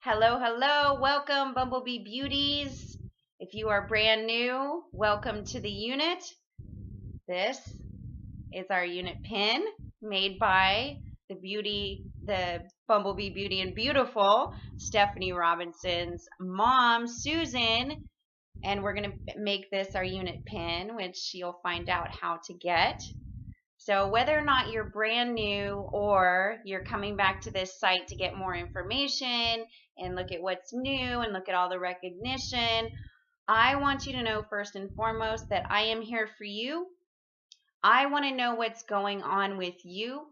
Hello, hello. Welcome, Bumblebee Beauties. If you are brand new, welcome to the unit. This is our unit pin made by the Bumblebee Beauty and Beautiful, Stephanie Robinson's mom, Susan. And we're going to make this our unit pin, which you'll find out how to get. So whether or not you're brand new or you're coming back to this site to get more information and look at what's new and look at all the recognition, I want you to know first and foremost that I am here for you. I want to know what's going on with you.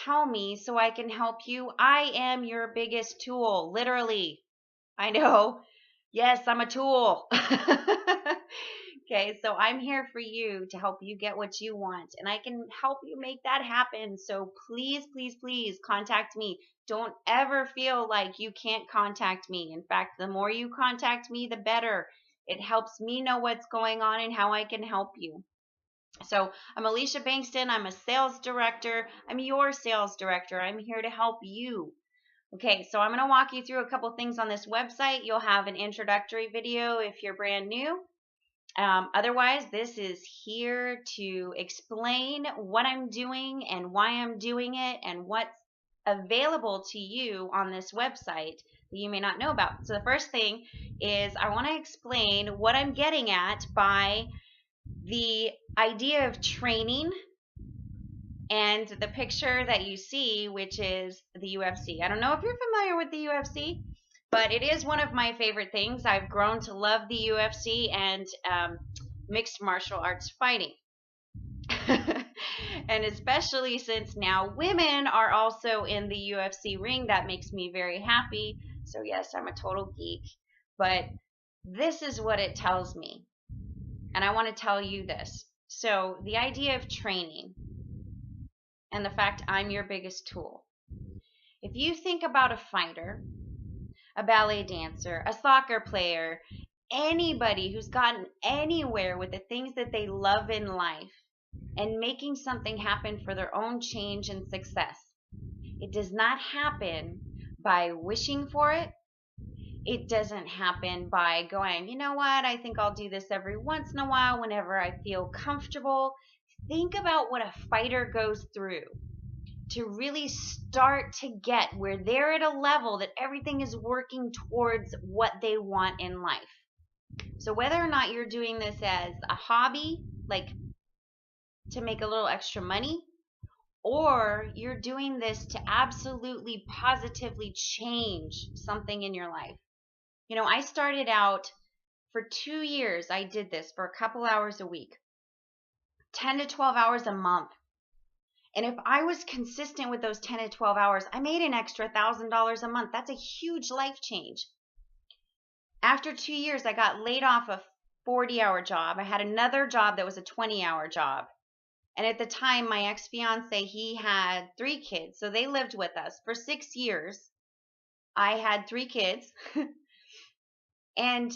Tell me so I can help you. I am your biggest tool, literally. I know. Yes, I'm a tool. Okay, so I'm here for you to help you get what you want, and I can help you make that happen. So please, please, please contact me. Don't ever feel like you can't contact me. In fact, the more you contact me, the better. It helps me know what's going on and how I can help you. So I'm Alicia Bankston. I'm a sales director. I'm your sales director. I'm here to help you. Okay, so I'm going to walk you through a couple things on this website. You'll have an introductory video if you're brand new. Otherwise, this is here to explain what I'm doing and why I'm doing it and what's available to you on this website that you may not know about. So the first thing is I want to explain what I'm getting at by the idea of training and the picture that you see, which is the UFC. I don't know if you're familiar with the UFC, but it is one of my favorite things. I've grown to love the UFC and mixed martial arts fighting. And especially since now women are also in the UFC ring, that makes me very happy. So yes, I'm a total geek. But this is what it tells me. And I want to tell you this. So the idea of training and the fact I'm your biggest tool. If you think about a fighter, a ballet dancer, a soccer player, anybody who's gotten anywhere with the things that they love in life and making something happen for their own change and success, it does not happen by wishing for it. It doesn't happen by going, you know what, I think I'll do this every once in a while whenever I feel comfortable. Think about what a fighter goes through to really start to get where they're at a level that everything is working towards what they want in life. So whether or not you're doing this as a hobby, like to make a little extra money, or you're doing this to absolutely positively change something in your life. You know, I started out for 2 years, I did this for a couple hours a week, 10 to 12 hours a month. And if I was consistent with those 10 to 12 hours, I made an extra $1,000 a month. That's a huge life change. After 2 years, I got laid off a 40-hour job. I had another job that was a 20-hour job. And at the time, my ex-fiance, he had 3 kids. So they lived with us for 6 years. I had 3 kids. And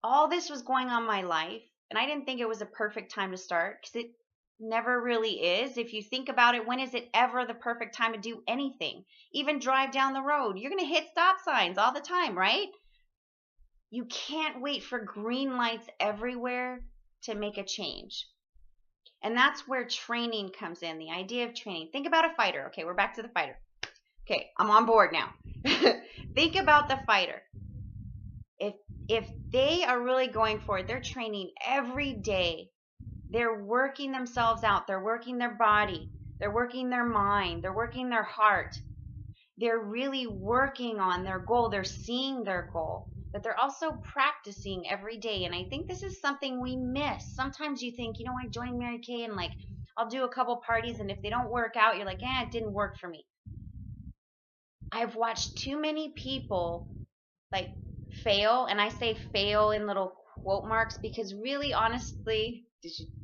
all this was going on in my life. And I didn't think it was a perfect time to start because it never really is. If you think about it, when is it ever the perfect time to do anything? Even drive down the road. You're going to hit stop signs all the time, right? You can't wait for green lights everywhere to make a change. And that's where training comes in, the idea of training. Think about a fighter. Okay, we're back to the fighter. Okay, I'm on board now. Think about the fighter. If they are really going for it, they're training every day. They're working themselves out. They're working their body. They're working their mind. They're working their heart. They're really working on their goal. They're seeing their goal. But they're also practicing every day. And I think this is something we miss. Sometimes you think, you know, I joined Mary Kay and like I'll do a couple parties, and if they don't work out, you're like, it didn't work for me. I've watched too many people like fail, and I say fail in little quote marks because really honestly,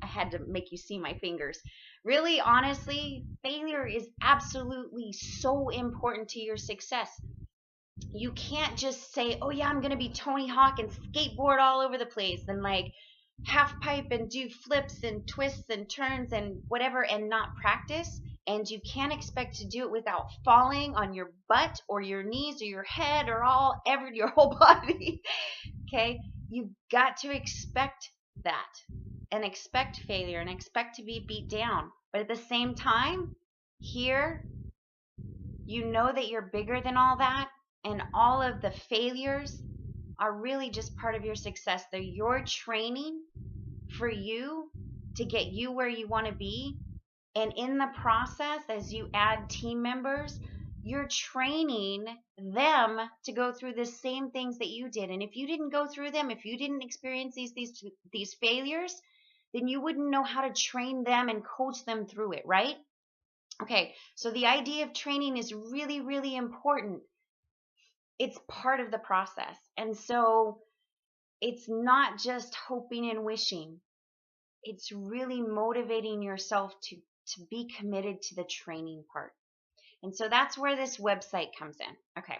I had to make you see my fingers. Really honestly, failure is absolutely so important to your success. You can't just say, oh yeah, I'm going to be Tony Hawk and skateboard all over the place and like half pipe and do flips and twists and turns and whatever and not practice. And you can't expect to do it without falling on your butt or your knees or your head or your whole body. Okay? You've got to expect that and expect failure and expect to be beat down. But at the same time, here, you know that you're bigger than all that, and all of the failures are really just part of your success. They're your training for you to get you where you want to be. And in the process, as you add team members, you're training them to go through the same things that you did. And if you didn't go through them, if you didn't experience these failures, then you wouldn't know how to train them and coach them through it, right? Okay, so the idea of training is really, really important. It's part of the process. And so it's not just hoping and wishing. It's really motivating yourself to be committed to the training part. And so that's where this website comes in. Okay.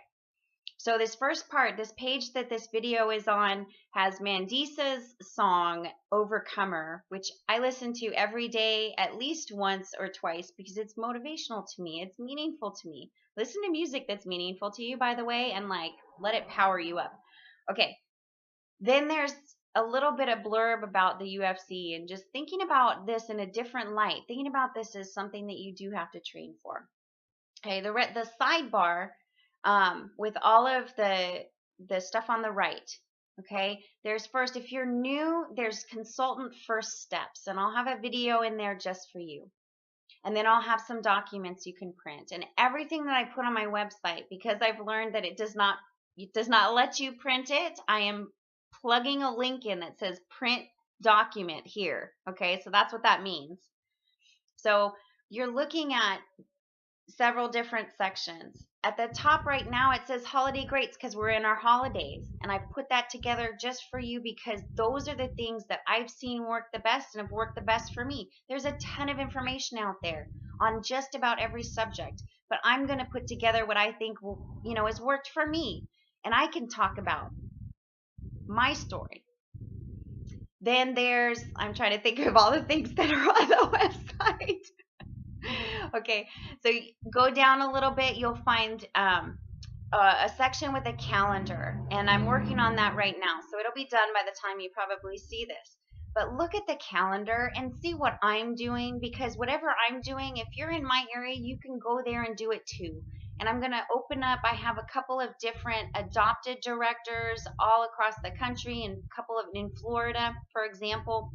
So this first part, this page that this video is on, has Mandisa's song Overcomer, which I listen to every day at least once or twice because it's motivational to me. It's meaningful to me. Listen to music that's meaningful to you, by the way, and let it power you up. Okay. Then there's a little bit of blurb about the UFC and just thinking about this in a different light. Thinking about this as something that you do have to train for. Okay, the sidebar with all of the stuff on the right. Okay, there's first, if you're new, there's consultant first steps, and I'll have a video in there just for you. And then I'll have some documents you can print, and everything that I put on my website, because I've learned that it does not let you print it. I am plugging a link in that says print document here. Okay, so that's what that means. So you're looking at several different sections. At the top right now, it says holiday greats because we're in our holidays. And I put that together just for you because those are the things that I've seen work the best and have worked the best for me. There's a ton of information out there on just about every subject, but I'm going to put together what I think will, has worked for me. And I can talk about my story. Then I'm trying to think of all the things that are on the website. Okay, so go down a little bit, you'll find a section with a calendar, and I'm working on that right now, so it'll be done by the time you probably see this. But look at the calendar and see what I'm doing, because whatever I'm doing, if you're in my area, you can go there and do it too. And I'm going to open up, I have a couple of different adopted directors all across the country, and a couple of in Florida, for example.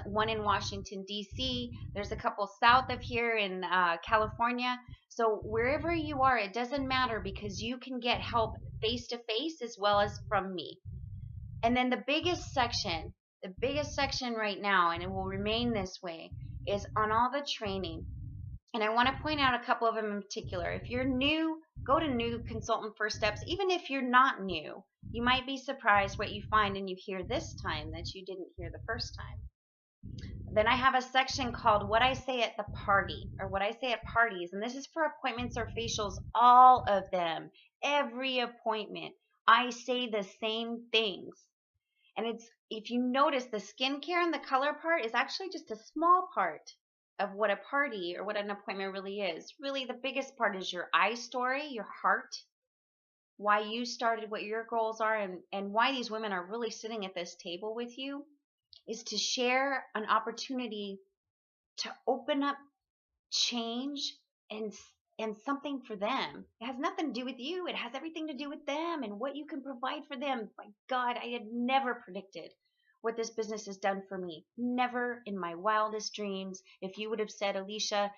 One in Washington, D.C. There's a couple south of here in California. So wherever you are, it doesn't matter because you can get help face to face as well as from me. And then the biggest section right now, and it will remain this way, is on all the training. And I want to point out a couple of them in particular. If you're new, go to New Consultant First Steps. Even if you're not new, you might be surprised what you find and you hear this time that you didn't hear the first time. Then I have a section called What I Say at the Party, or What I Say at Parties. And this is for appointments or facials, all of them. Every appointment, I say the same things. And if you notice, the skincare and the color part is actually just a small part of what a party or what an appointment really is. Really, the biggest part is your I story, your heart, why you started, what your goals are, and why these women are really sitting at this table with you, is to share an opportunity to open up change and something for them. It has nothing to do with you. It has everything to do with them and what you can provide for them. My God, I had never predicted what this business has done for me. Never in my wildest dreams. If you would have said, Alicia,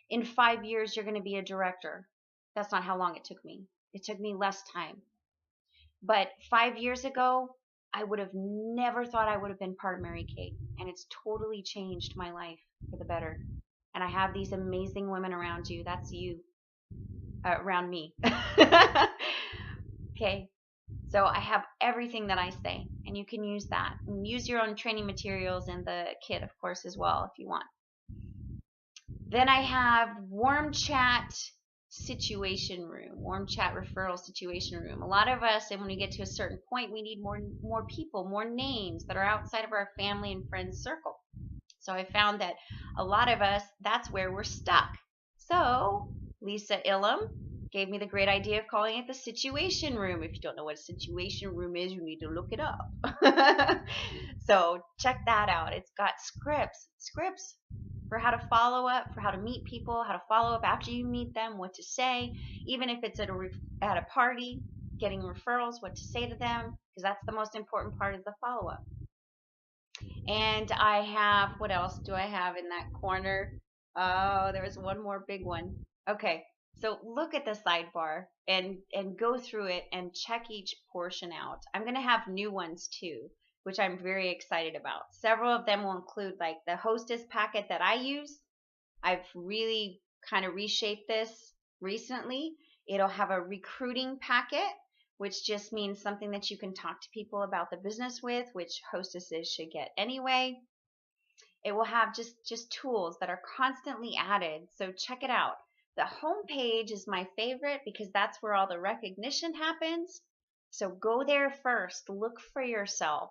in 5 years, you're going to be a director. That's not how long it took me. It took me less time. But 5 years ago, I would have never thought I would have been part of Mary Kate. And it's totally changed my life for the better. And I have these amazing women around you. That's you. Around me. Okay. So I have everything that I say, and you can use that. And use your own training materials in the kit, of course, as well, if you want. Then I have Warm Chat Situation Room, Warm Chat Referral Situation Room. A lot of us, and when we get to a certain point, we need more people, more names that are outside of our family and friends circle. So I found that a lot of us, that's where we're stuck. So Lisa Ilum gave me the great idea of calling it the Situation Room. If you don't know what a Situation Room is, you need to look it up. So check that out. It's got scripts for how to follow up, for how to meet people, how to follow up after you meet them, what to say, even if it's at a party, getting referrals, what to say to them, because that's the most important part of the follow up. And I have, what else do I have in that corner? Oh, there was one more big one. Okay, so look at the sidebar and go through it and check each portion out. I'm going to have new ones too, which I'm very excited about. Several of them will include like the hostess packet that I use. I've really kind of reshaped this recently. It'll have a recruiting packet, which just means something that you can talk to people about the business with, which hostesses should get anyway. It will have just tools that are constantly added, so check it out. The home page is my favorite because that's where all the recognition happens. So go there first, look for yourself.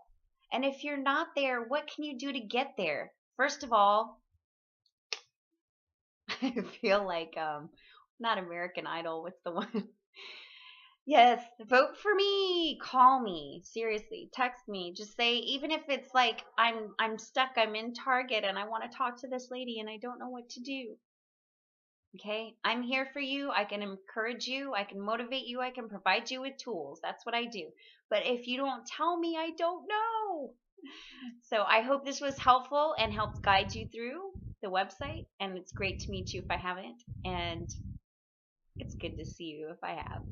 And if you're not there, what can you do to get there? First of all, I feel like not American Idol, what's the one? Yes, vote for me. Call me. Seriously, text me. Just say, even if it's like I'm stuck, I'm in Target and I want to talk to this lady and I don't know what to do. Okay? I'm here for you. I can encourage you, I can motivate you, I can provide you with tools. That's what I do. But if you don't tell me, I don't know. So I hope this was helpful and helped guide you through the website, and it's great to meet you if I haven't, and it's good to see you if I have.